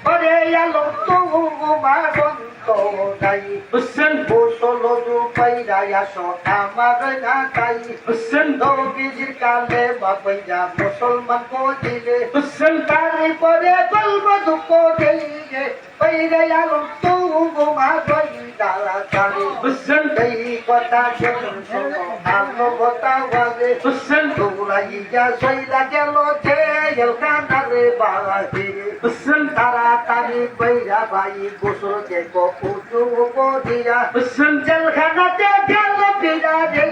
ওরে আলম তোমার বন্ত নাই হুসেন গোসল পাইরা আসো আমার না তাই হুসেন নবীজির কালে বাপাইয়া মুসলমান দিলে হুসেন তারপরে বলবো দুঃখ দিলে পাইরা আলম তোমার বইরা তারে হুসেন এই কথা যখন শোনো আত্মকথা বাজে হুসেন দৌড়াইয়া সইলা গেল যে এলকানারে বাজে হুসেন তাড়াতাড়ি বইরা ভাই গোসল দেখো উঁচু দিয়া হুসেন জেলখানাতে গেল ফিরা রে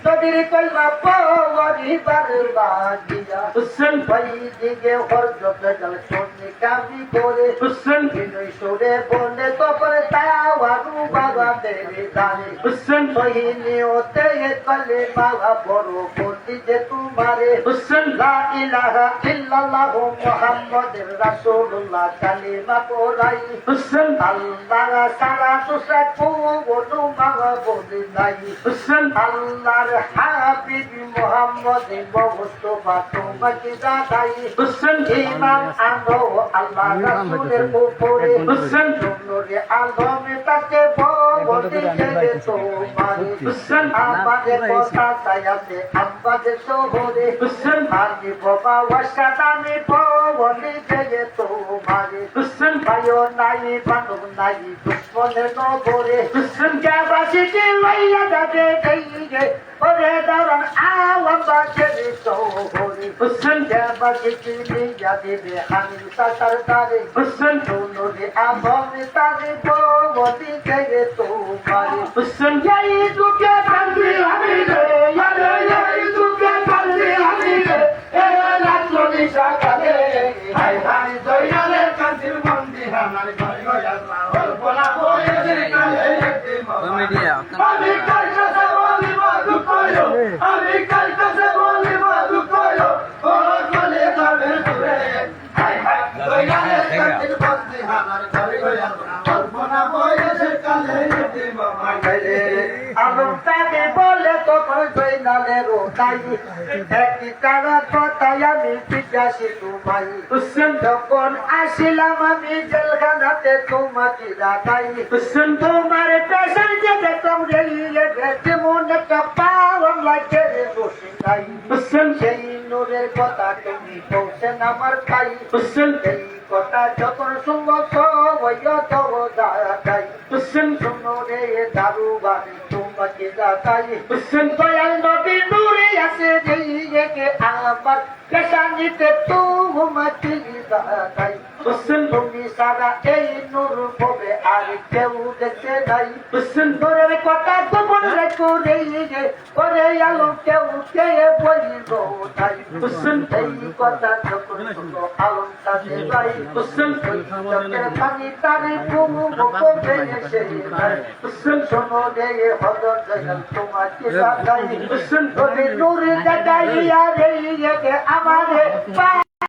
নদীর কইবা পরিবার বাজিয়া হুসেন ভাই দিকে হরজত গেল সন্নি কামি করে হুসেন বিনয় সুরে বলে তপরে তাওয়ারু বাবা দেরে দানে হুসেন সহিনী ওতে কলে বাবা বড় বলি যে তোমারে হুসেন লা ইলাহা ইল্লাল্লাহ মুহাম্মাদুর রাসূলুল্লাহ কালিমা পড়াই হুসেন আল্লাহ সারা তুসা কোন বাবা বলি নাই হুসেন আল্লাহর হাবিব মুহাম্মদ মুস্তাফা তোমাকে দাদাই হুসেন ঈমান আনো আল্লাহ রাসূলের উপরে হুসেন নূরে আলমে তাকে বলি যে তোমারে হুসেন আমাদের কথা তাইতে আমাদের শহরে হুসেন আমি বাবা ওয়াসাদামি বলি যে তোমারে হুসেন ভাইও নাই বান্ধব নাই দুশ্মনের নগরে হুসেন জাবাসিকে লইয়া যাবে গে ওরে দারণ আওয়াম বাজে শহরে হুসেন জাবাসিকে লইয়া দেবে আমি তার তারে হুসেন নূরে আলমে তারে বলি যে তোমারে হুসেন এই দুঃখে কান্দি আমি রে এই দুঃখে কান্দি আমি রে এ লাচনি সকালে হাই হাই দয়ালে কান্দির মন্দি আমার ঘরে ঘরে আল্লাহ বলা হয়েছে কালে আমি কার কাছে বলিব দুঃখ আমি কার কাছে বলিব দুঃখ ও চলে যাবে ঘুরে হাই হাই দয়ালে কান্দির মন্দি আমার ঘরে ঘরে আল্লাহ বলা হয়েছে কালে আলম তাকে বলে তখন জৈনালের তাই একটি কারা কথাই আমি জিজ্ঞাসি তোমায় হুসেন যখন আসিলাম আমি জেলখানাতে তোমাকে রাখাই হুসেন তোমার পেশার যে দেখলাম রেলিয়ে ভেটে মনে একটা পাওয়ার লাগে রে বসে নাই হুসেন সেই নূরের কথা তুমি বলছেন আমার তাই হুসেন এই কথা যখন শুনবো দাঁড়াই হুসেন শুনো রে দারুবানি তোমাকে দাঁড়াই হুসেন দয়াল নবী নূরে আছে যে আমার পেশানিতে তোমাকে দাঁড়াই হুসেন তুমি সারা এই নূর হবে আর কেউ দেখতে নাই হুসেন নূরের কথা গোপন রেখো রে ওরে আলো কেউ কে বলিল তাই হুসেন এই কথা যখন শুনো আলম তাকে যাই হুসেন চোখের পানি তারে ঘুমু মুখে এসে যায় হুসেন শোনো রে হযরত জয়নাল তোমাকে দাঁড়াই হুসেন নূরে দাঁড়াইয়া রে আমারে